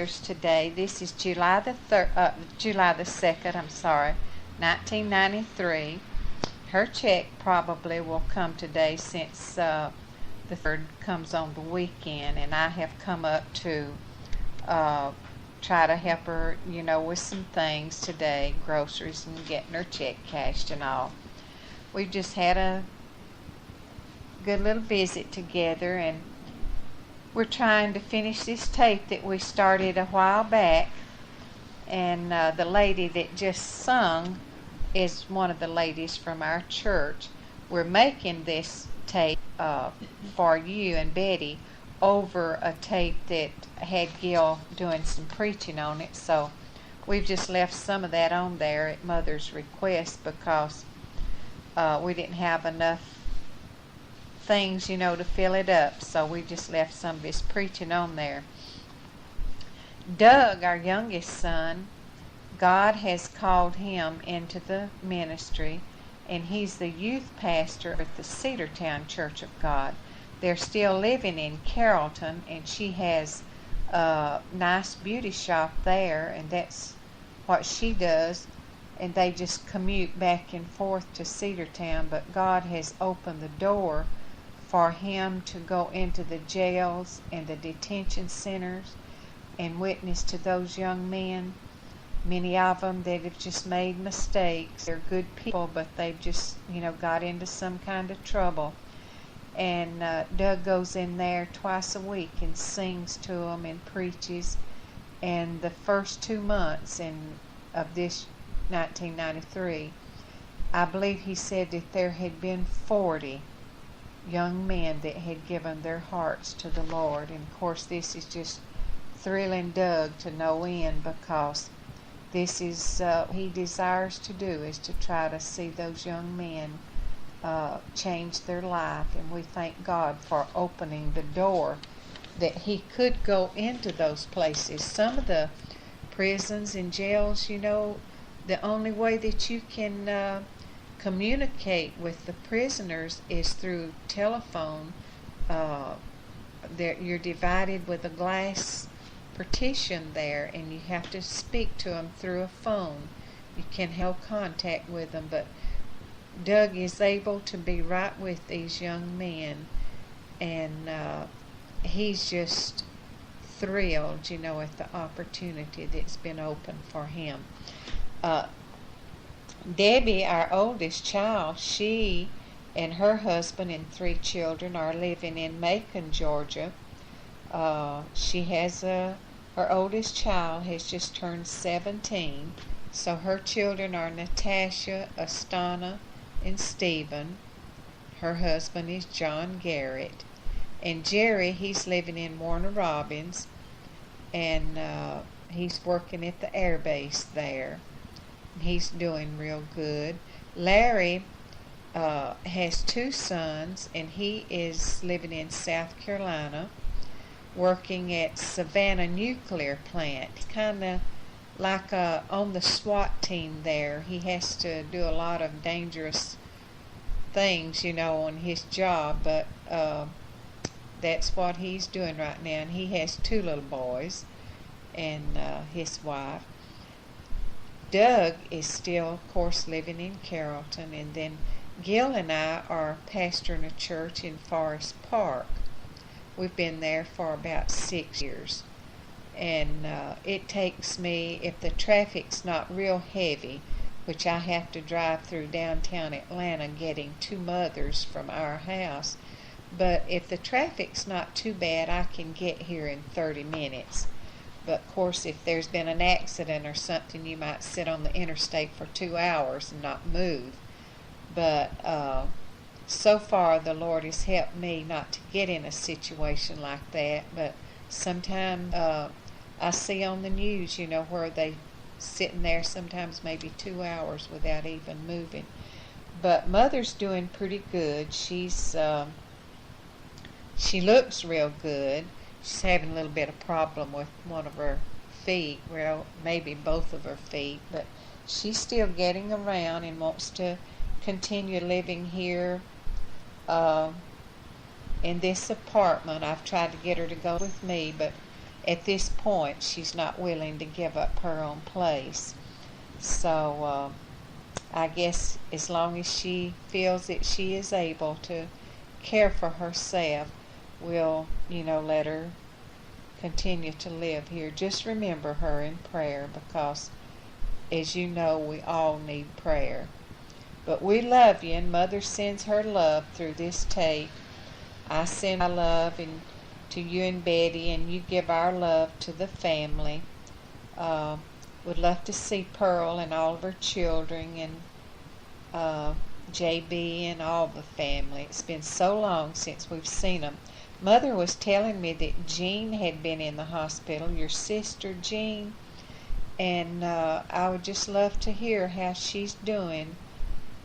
today. This is July the 2nd, 1993. Her check probably will come today since the 3rd comes on the weekend, and I have come up to try to help her, with some things today, groceries and getting her check cashed and all. We've just had a good little visit together, and we're trying to finish this tape that we started a while back, and the lady that just sung is one of the ladies from our church. We're making this tape for you and Betty over a tape that had Gil doing some preaching on it, so we've just left some of that on there at Mother's request because we didn't have enough things, to fill it up, so we just left some of his preaching on there. Doug, our youngest son, God has called him into the ministry, and he's the youth pastor at the Cedartown Church of God. They're still living in Carrollton, and she has a nice beauty shop there, and that's what she does, and they just commute back and forth to Cedartown. But God has opened the door for him to go into the jails and the detention centers and witness to those young men, many of them that have just made mistakes. They're good people, but they've just, got into some kind of trouble. And Doug goes in there twice a week and sings to them and preaches. And the first 2 months of this 1993, I believe he said that there had been 40 young men that had given their hearts to the Lord. And of course this is just thrilling Doug to no end, because this is he desires to do, is to try to see those young men change their life. And we thank God for opening the door that he could go into those places. Some of the prisons and jails, the only way that you can communicate with the prisoners is through telephone. You're divided with a glass partition there, and you have to speak to them through a phone. You can have contact with them, but Doug is able to be right with these young men, and he's just thrilled, at the opportunity that's been opened for him. Debbie, our oldest child, she and her husband and 3 children are living in Macon, Georgia. She has her oldest child has just turned 17, so her children are Natasha, Astana, and Stephen. Her husband is John Garrett. And Jerry, he's living in Warner Robins, and he's working at the air base there. He's doing real good. Larry has 2 sons, and he is living in South Carolina, working at Savannah Nuclear Plant. Kind of like on the SWAT team there. He has to do a lot of dangerous things, on his job, but that's what he's doing right now. And he has 2 little boys and his wife. Doug is still, of course, living in Carrollton, and then Gil and I are pastoring a church in Forest Park. We've been there for about 6 years, and it takes me, if the traffic's not real heavy, which I have to drive through downtown Atlanta getting to Mother's from our house, but if the traffic's not too bad, I can get here in 30 minutes. But of course, if there's been an accident or something, you might sit on the interstate for 2 hours and not move. But so far, the Lord has helped me not to get in a situation like that. But sometimes I see on the news, where they sitting there sometimes maybe 2 hours without even moving. But Mother's doing pretty good. She looks real good. She's having a little bit of problem with one of her feet, well, maybe both of her feet, but she's still getting around and wants to continue living here in this apartment. I've tried to get her to go with me, but at this point she's not willing to give up her own place. So I guess as long as she feels that she is able to care for herself, we'll, let her continue to live here. Just remember her in prayer, because as you know, we all need prayer. But we love you, and Mother sends her love through this tape. I send my love to you and Betty, and you give our love to the family. Would love to see Pearl and all of her children, and JB and all the family. It's been so long since we've seen them. Mother was telling me that Jean had been in the hospital, your sister Jean, and I would just love to hear how she's doing.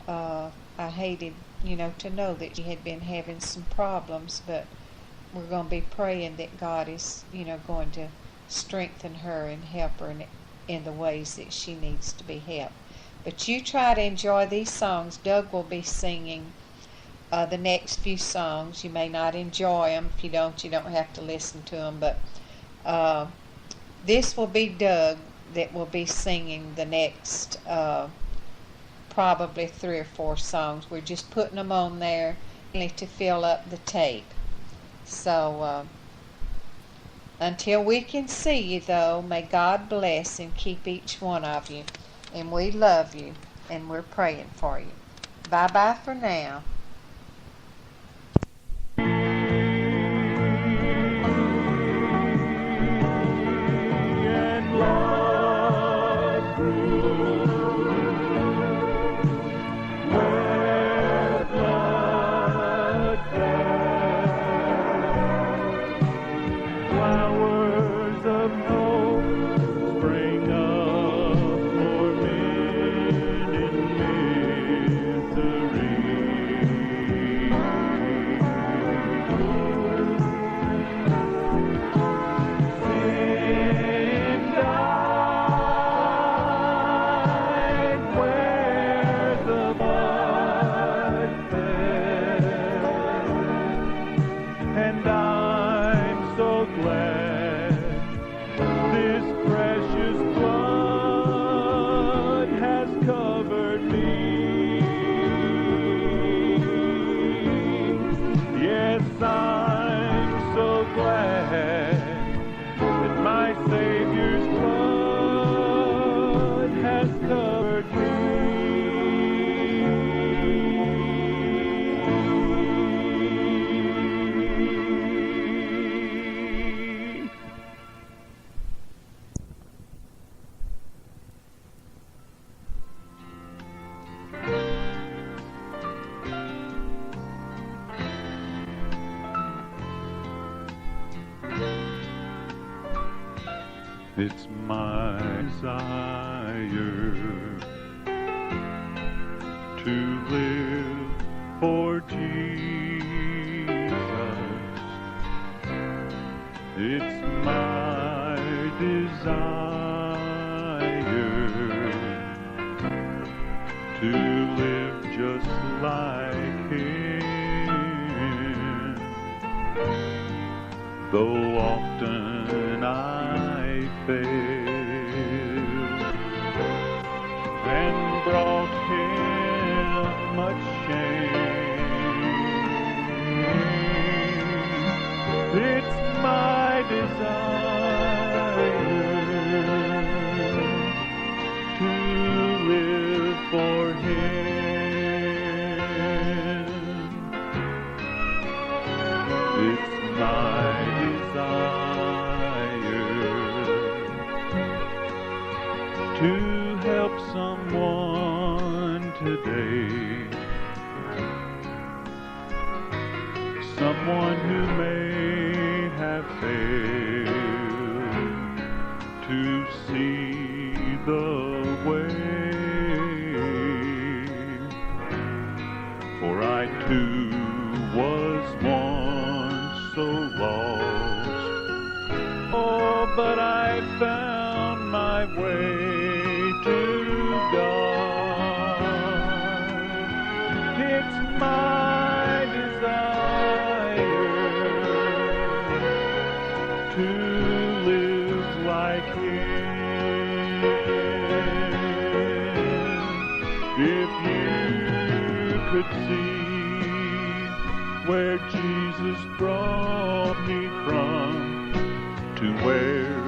I hated, to know that she had been having some problems, but we're going to be praying that God is, going to strengthen her and help her in the ways that she needs to be helped. But you try to enjoy these songs. Doug will be singing the next few songs. You may not enjoy them. If you don't have to listen to them. But this will be Doug that will be singing the next probably 3 or 4 songs. We're just putting them on there to fill up the tape. So until we can see you, though, may God bless and keep each one of you. And we love you, and we're praying for you. Bye-bye for now. It's my desire to live for Jesus. It's my desire to live just like Him. Though often I failed and brought Him much shame. It's my desire to live for Him. It's my desire to help someone today, someone who may have failed to see the way, for I too was once so lost, oh, but I found my way to God. It's my desire to live If you could see where Jesus brought me from to where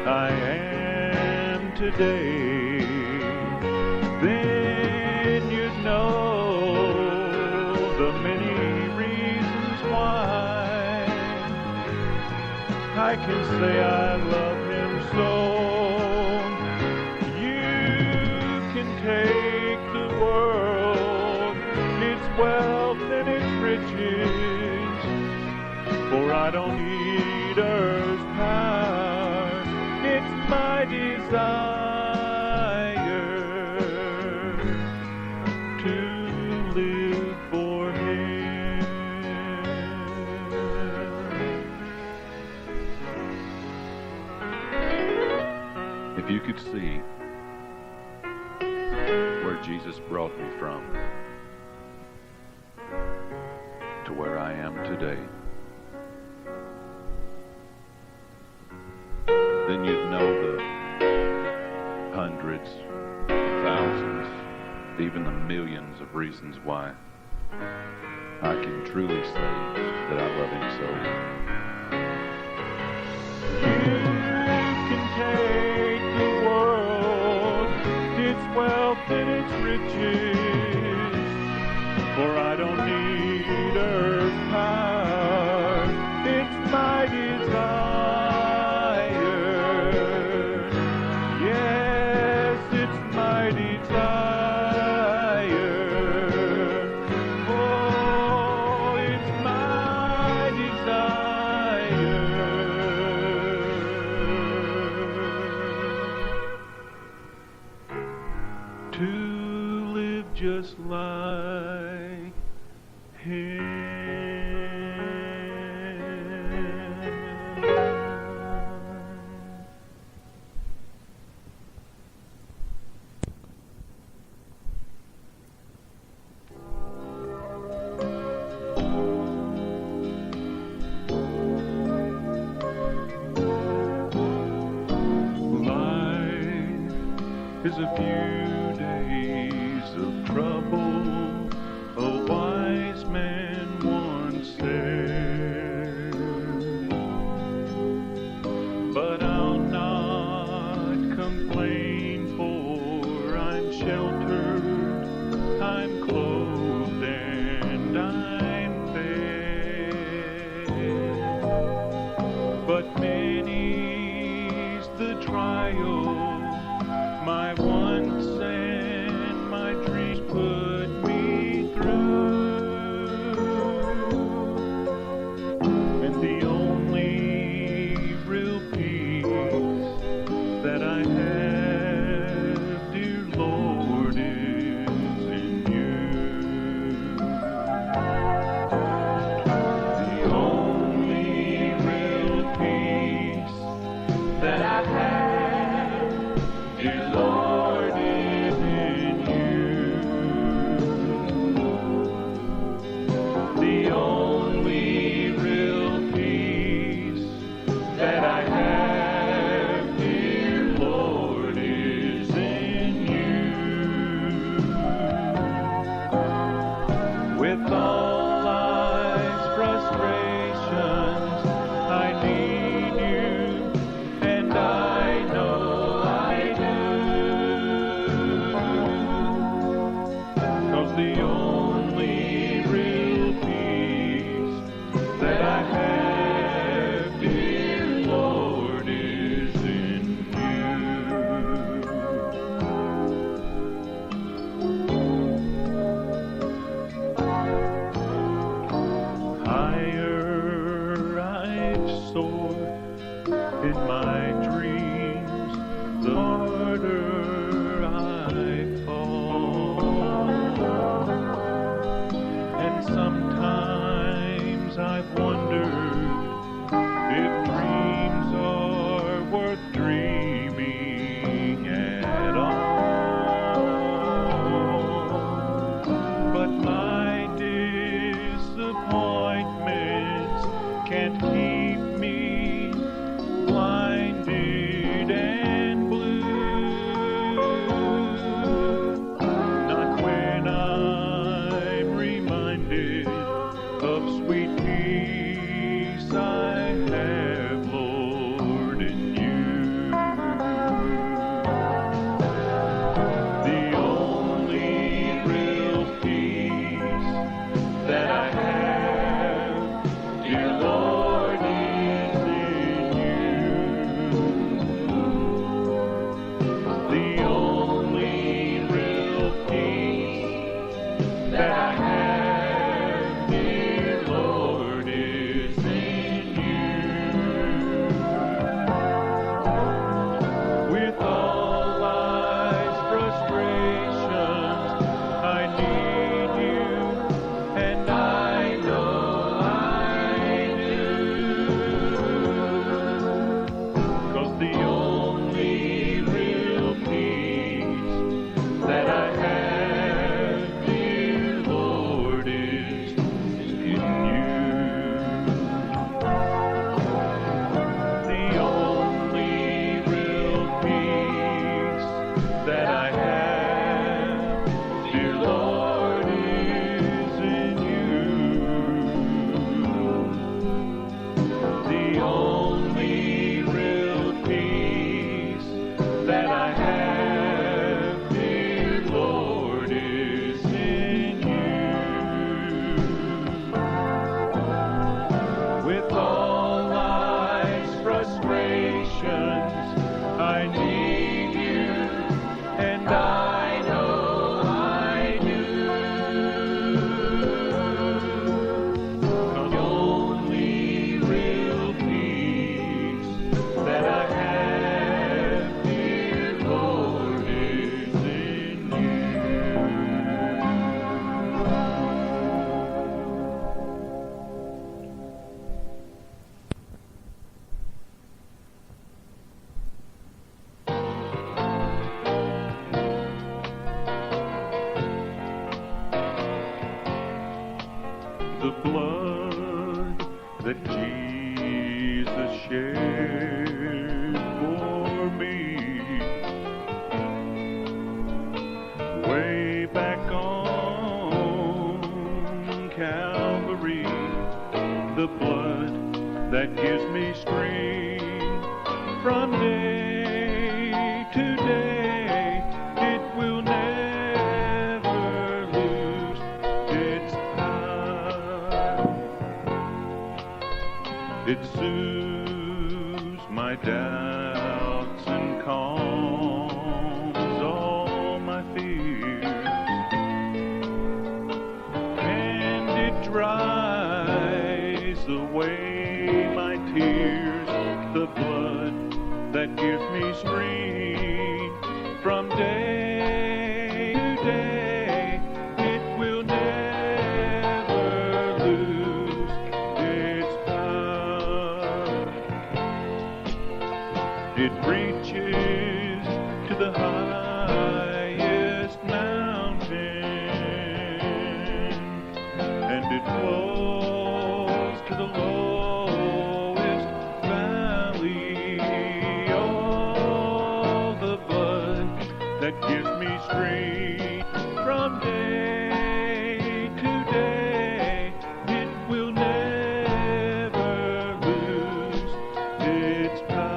I am today, then you'd know the many reasons why I can say I love him so. You can take the world, its wealth and its riches, for I don't need earth's power. It's my desire to live for him. If you could see where Jesus brought me from to where I am today, then you'd know the hundreds, thousands, even the millions of reasons why I can truly say that I love him so. You can take the world, its wealth and its riches, for I don't need earth's power. It's my desire. Yes, it's my desire. Oh, it's my desire to live just like him. Life is a few days of trouble, a wise man once said. But I'll not complain, for I'm sheltered, I'm clothed, and I'm fed. But many's the trial my wants and my dreams put me through, and the only real peace that I have, dear Lord, is in you. The only real peace that I have, dear Lord, is in you. The only real peace that I have, dear Lord, is in you. With all life's frustrations, I need you, and I know I do. It soothes my doubts and calms all my fears, and it dries away my tears, the blood that gives me strength from day to day. It will never lose its power. It reaches to the highest mountain, and it flows to the lowest valley. All the blood that gives me strength from day to day, it will never lose its power.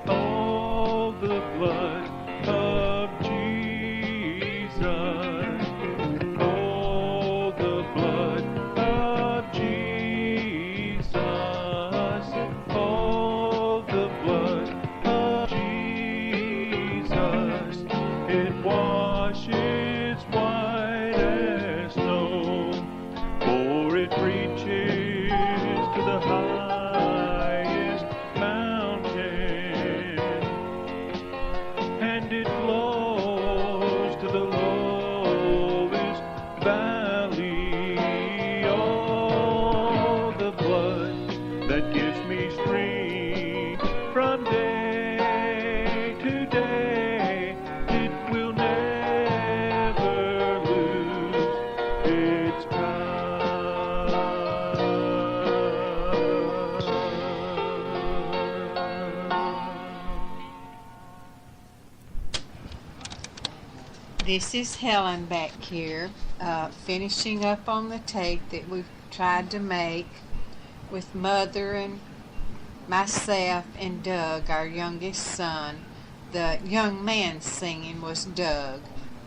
All the blood of Jesus, all the blood of Jesus, all the blood of Jesus, it washes white as snow, for it reaches to the highest mountain, and it flows to the lowest valley. All the blood that gives me strength from day to day, it will never lose its power. This is Helen back here, finishing up on the tape that we've tried to make with Mother and myself and Doug, our youngest son. The young man singing was Doug.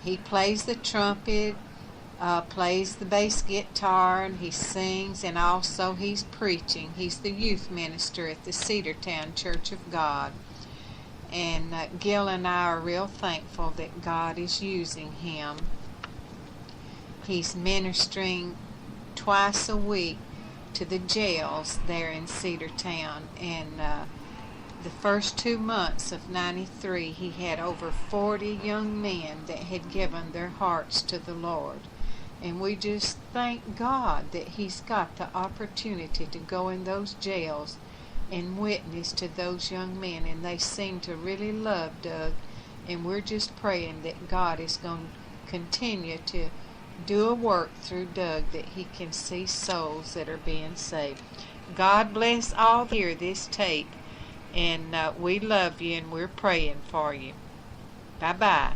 He plays the trumpet, plays the bass guitar, and he sings, and also he's preaching. He's the youth minister at the Cedartown Church of God. And Gil and I are real thankful that God is using him. He's ministering twice a week to the jails there in Cedartown. And the first 2 months of '93, he had over 40 young men that had given their hearts to the Lord. And we just thank God that he's got the opportunity to go in those jails and witness to those young men, and they seem to really love Doug, and we're just praying that God is going to continue to do a work through Doug, that he can see souls that are being saved. God bless all that hear this tape, and we love you, and we're praying for you. Bye-bye.